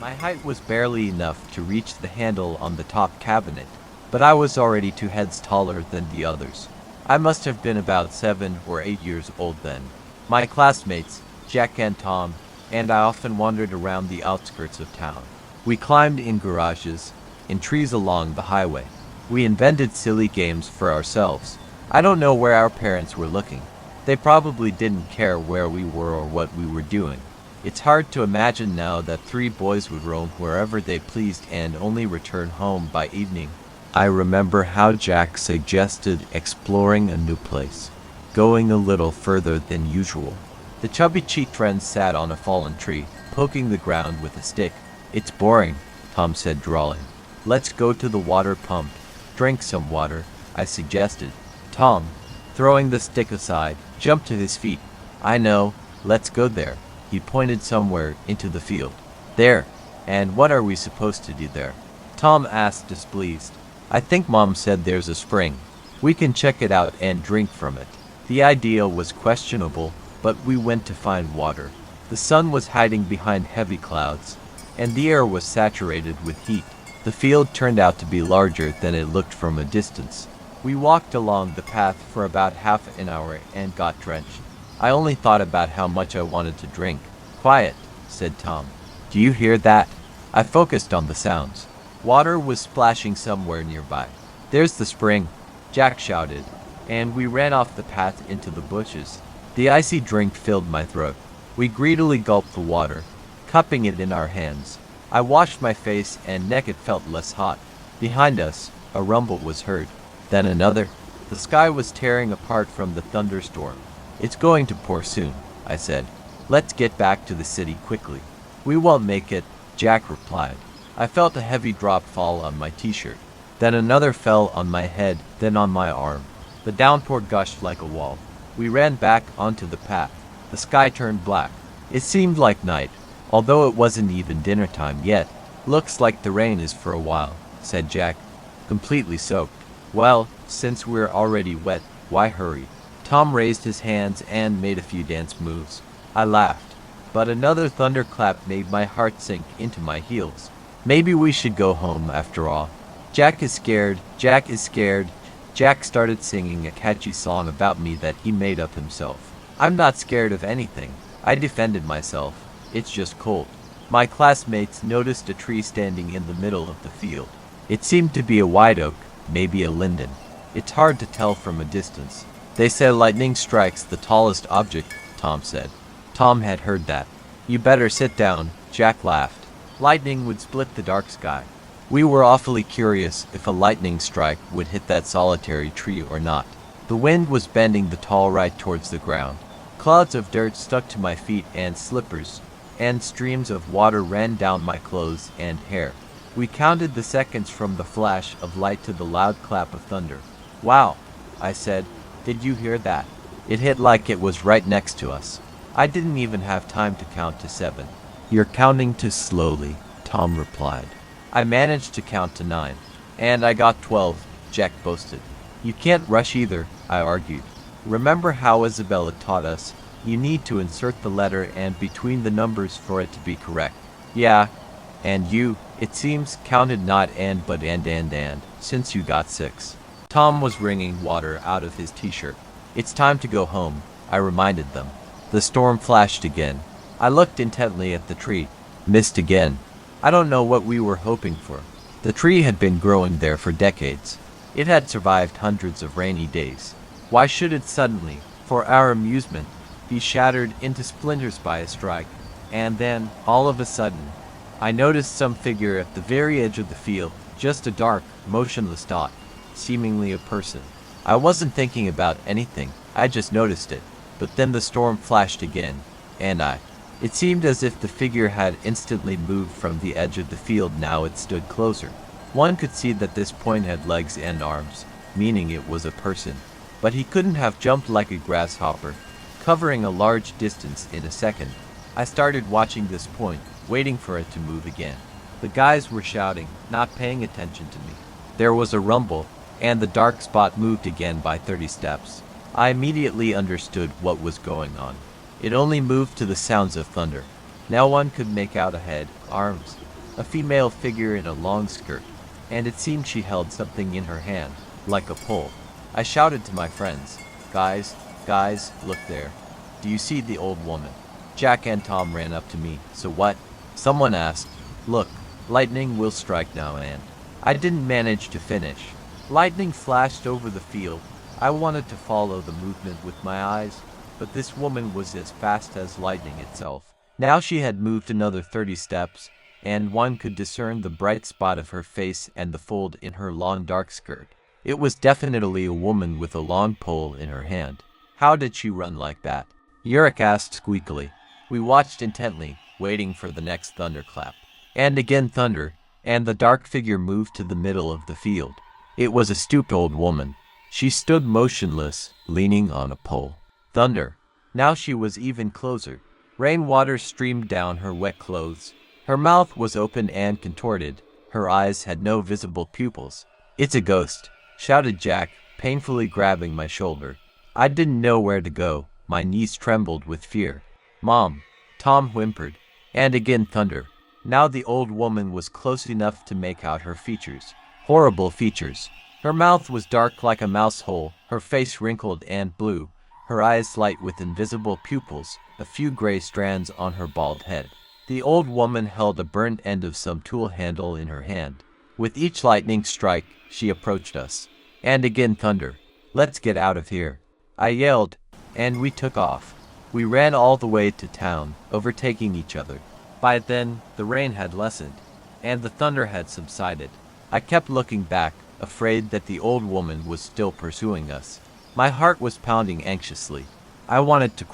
My height was barely enough to reach the handle on the top cabinet, but I was already 2 heads taller than the others. I must have been about 7 or 8 years old then. My classmates, Jack and Tom, and I often wandered around the outskirts of town. We climbed in garages, in trees along the highway. We invented silly games for ourselves. I don't know where our parents were looking. They probably didn't care where we were or what we were doing. It's hard to imagine now that 3 boys would roam wherever they pleased and only return home by evening. I remember how Jack suggested exploring a new place, going a little further than usual. The chubby-cheeked friend sat on a fallen tree, poking the ground with a stick. "It's boring," Tom said, drawling. "Let's go to the water pump. Drink some water," I suggested. Tom, throwing the stick aside, jumped to his feet. "I know, let's go there." He pointed somewhere into the field. "There. And what are we supposed to do there?" Tom asked, displeased. "I think Mom said there's a spring. We can check it out and drink from it." The idea was questionable, but we went to find water. The sun was hiding behind heavy clouds, and the air was saturated with heat. The field turned out to be larger than it looked from a distance. We walked along the path for about half an hour and got drenched. I only thought about how much I wanted to drink. "Quiet," said Tom. "Do you hear that?" I focused on the sounds. Water was splashing somewhere nearby. "There's the spring," Jack shouted, and we ran off the path into the bushes. The icy drink filled my throat. We greedily gulped the water, cupping it in our hands. I washed my face and neck. It felt less hot. Behind us, a rumble was heard. Then another. The sky was tearing apart from the thunderstorm. "It's going to pour soon," I said. "Let's get back to the city quickly." "We won't make it," Jack replied. I felt a heavy drop fall on my t-shirt. Then another fell on my head, then on my arm. The downpour gushed like a wall. We ran back onto the path. The sky turned black. It seemed like night, although it wasn't even dinner time yet. "Looks like the rain is for a while," said Jack, completely soaked. "Well, since we're already wet, why hurry?" Tom raised his hands and made a few dance moves. I laughed, but another thunderclap made my heart sink into my heels. Maybe we should go home after all. "Jack is scared, Jack is scared." Jack started singing a catchy song about me that he made up himself. "I'm not scared of anything," I defended myself. "It's just cold." My classmates noticed a tree standing in the middle of the field. It seemed to be a white oak, maybe a linden. It's hard to tell from a distance. "They say lightning strikes the tallest object," Tom said. Tom had heard that. "You better sit down," Jack laughed. Lightning would split the dark sky. We were awfully curious if a lightning strike would hit that solitary tree or not. The wind was bending the tall right towards the ground. Clouds of dirt stuck to my feet and slippers, and streams of water ran down my clothes and hair. We counted the seconds from the flash of light to the loud clap of thunder. "Wow," I said. "Did you hear that? It hit like it was right next to us." I didn't even have time to count to 7. "You're counting too slowly," Tom replied. I managed to count to 9. "And I got 12, Jack boasted. "You can't rush either," I argued. "Remember how Isabella taught us? You need to insert the letter and between the numbers for it to be correct." "Yeah, and you, it seems, counted not and but and, since you got 6. Tom was wringing water out of his t-shirt. "It's time to go home," I reminded them. The storm flashed again. I looked intently at the tree. Missed again. I don't know what we were hoping for. The tree had been growing there for decades. It had survived hundreds of rainy days. Why should it suddenly, for our amusement, be shattered into splinters by a strike? And then, all of a sudden, I noticed some figure at the very edge of the field, just a dark, motionless dot, seemingly a person. I wasn't thinking about anything, I just noticed it. But then the storm flashed again, and it seemed as if the figure had instantly moved from the edge of the field. Now it stood closer. One could see that this point had legs and arms, meaning it was a person. But he couldn't have jumped like a grasshopper, covering a large distance in a second. I started watching this point, waiting for it to move again. The guys were shouting, not paying attention to me. There was a rumble, and the dark spot moved again by 30 steps. I immediately understood what was going on. It only moved to the sounds of thunder. Now one could make out a head, arms, a female figure in a long skirt, and it seemed she held something in her hand, like a pole. I shouted to my friends, Guys, guys, look there. Do you see the old woman?" Jack and Tom ran up to me. "So what?" Someone asked. "Look, lightning will strike now and—" I didn't manage to finish. Lightning flashed over the field. I wanted to follow the movement with my eyes, but this woman was as fast as lightning itself. Now she had moved another 30 steps, and one could discern the bright spot of her face and the fold in her long dark skirt. It was definitely a woman with a long pole in her hand. How did she run like that? Yurik asked squeakily. We watched intently, waiting for the next thunderclap. And again thunder, and the dark figure moved to the middle of the field. It was a stooped old woman. She stood motionless, leaning on a pole. Thunder. Now she was even closer. Rainwater streamed down her wet clothes. Her mouth was open and contorted. Her eyes had no visible pupils. "It's a ghost," shouted Jack, painfully grabbing my shoulder. I didn't know where to go. My knees trembled with fear. "Mom," Tom whimpered. And again thunder. Now the old woman was close enough to make out her features. Horrible features. Her mouth was dark like a mouse hole, her face wrinkled and blue, her eyes light with invisible pupils, a few gray strands on her bald head. The old woman held a burnt end of some tool handle in her hand. With each lightning strike, she approached us. And again thunder. "Let's get out of here," I yelled, and we took off. We ran all the way to town, overtaking each other. By then, the rain had lessened, and the thunder had subsided. I kept looking back, afraid that the old woman was still pursuing us. My heart was pounding anxiously. I wanted to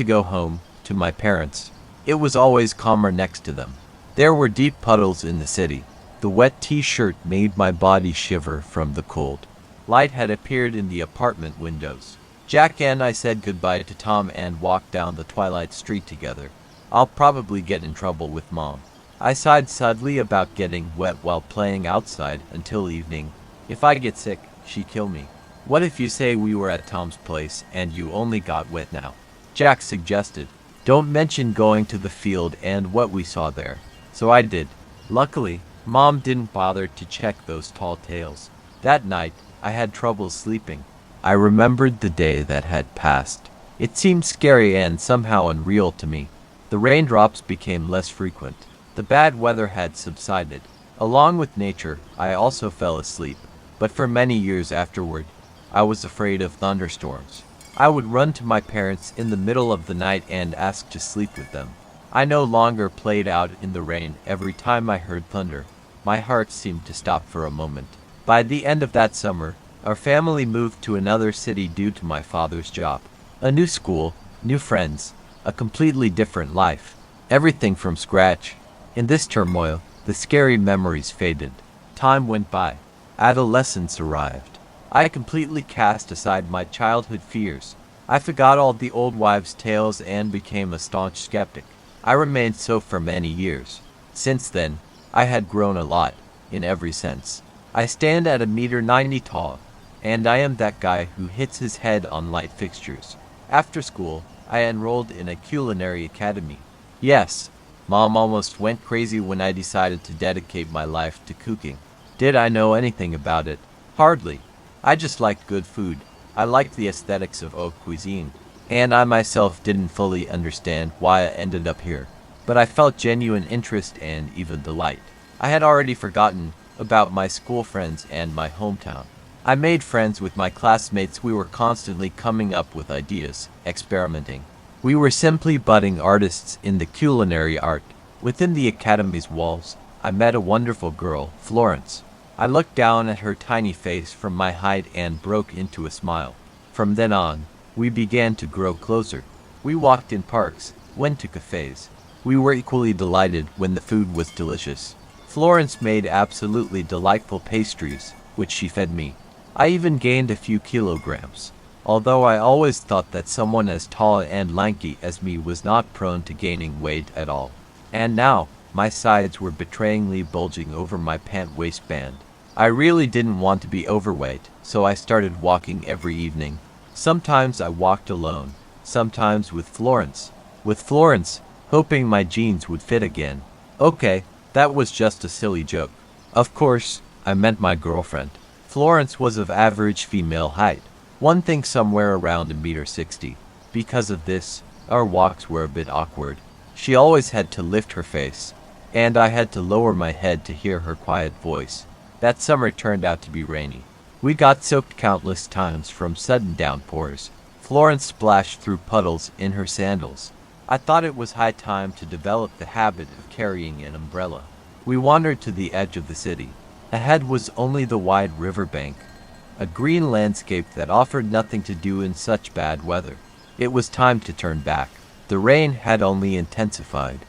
go home, to my parents. It was always calmer next to them. There were deep puddles in the city. The wet t-shirt made my body shiver from the cold. Light had appeared in the apartment windows. Jack and I said goodbye to Tom and walked down the twilight street together. I'll probably get in trouble with Mom. I sighed sadly about getting wet while playing outside until evening. If I get sick, she'd kill me. "What if you say we were at Tom's place and you only got wet now?" Jack suggested. "Don't mention going to the field and what we saw there." So I did. Luckily, Mom didn't bother to check those tall tales. That night, I had trouble sleeping. I remembered the day that had passed. It seemed scary and somehow unreal to me. The raindrops became less frequent. The bad weather had subsided. Along with nature, I also fell asleep. But for many years afterward, I was afraid of thunderstorms. I would run to my parents in the middle of the night and ask to sleep with them. I no longer played out in the rain every time I heard thunder. My heart seemed to stop for a moment. By the end of that summer, our family moved to another city due to my father's job. A new school, new friends, a completely different life. Everything from scratch. In this turmoil, the scary memories faded. Time went by. Adolescence arrived. I completely cast aside my childhood fears. I forgot all the old wives' tales and became a staunch skeptic. I remained so for many years. Since then, I had grown a lot, in every sense. I stand at 1.90 meters tall, and I am that guy who hits his head on light fixtures. After school, I enrolled in a culinary academy. Yes, Mom almost went crazy when I decided to dedicate my life to cooking. Did I know anything about it? Hardly. I just liked good food. I liked the aesthetics of haute cuisine, and I myself didn't fully understand why I ended up here. But I felt genuine interest and even delight. I had already forgotten about my school friends and my hometown. I made friends with my classmates. We were constantly coming up with ideas, experimenting. We were simply budding artists in the culinary art. Within the academy's walls, I met a wonderful girl, Florence. I looked down at her tiny face from my height and broke into a smile. From then on, we began to grow closer. We walked in parks, went to cafes. We were equally delighted when the food was delicious. Florence made absolutely delightful pastries, which she fed me. I even gained a few kilograms, although I always thought that someone as tall and lanky as me was not prone to gaining weight at all. And now, my sides were betrayingly bulging over my pant waistband. I really didn't want to be overweight, so I started walking every evening. Sometimes I walked alone, sometimes with Florence. With Florence, hoping my jeans would fit again. Okay, that was just a silly joke. Of course, I meant my girlfriend. Florence was of average female height, one thinks somewhere around 1.60 m. Because of this, our walks were a bit awkward. She always had to lift her face, and I had to lower my head to hear her quiet voice. That summer turned out to be rainy. We got soaked countless times from sudden downpours. Florence splashed through puddles in her sandals. I thought it was high time to develop the habit of carrying an umbrella. We wandered to the edge of the city. Ahead was only the wide riverbank, a green landscape that offered nothing to do in such bad weather. It was time to turn back. The rain had only intensified,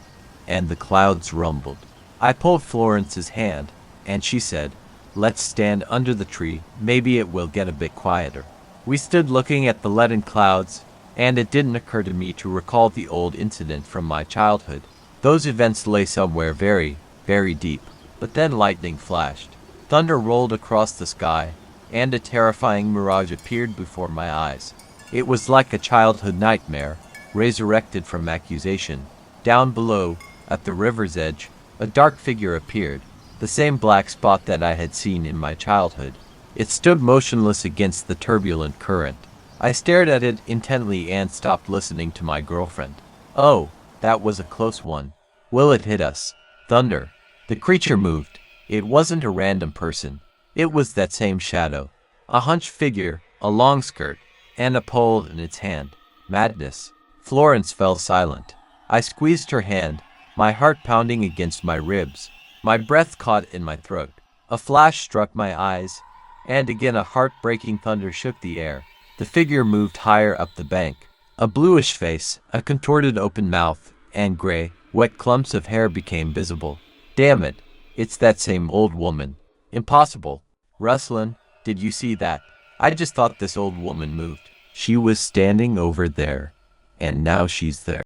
and the clouds rumbled. I pulled Florence's hand, and she said, "Let's stand under the tree, maybe it will get a bit quieter." We stood looking at the leaden clouds, and it didn't occur to me to recall the old incident from my childhood. Those events lay somewhere very, very deep. But then lightning flashed. Thunder rolled across the sky, and a terrifying mirage appeared before my eyes. It was like a childhood nightmare, resurrected from accusation. Down below, at the river's edge, a dark figure appeared, the same black spot that I had seen in my childhood. It stood motionless against the turbulent current. I stared at it intently and stopped listening to my girlfriend. Oh, that was a close one. Will it hit us? Thunder. The creature moved. It wasn't a random person. It was that same shadow. A hunched figure, a long skirt, and a pole in its hand. Madness. Florence fell silent. I squeezed her hand, my heart pounding against my ribs. My breath caught in my throat. A flash struck my eyes, and again a heart-breaking thunder shook the air. The figure moved higher up the bank. A bluish face, a contorted open mouth, and gray, wet clumps of hair became visible. Damn it, it's that same old woman. Impossible. Ruslan, did you see that? I just thought this old woman moved. She was standing over there, and now she's there.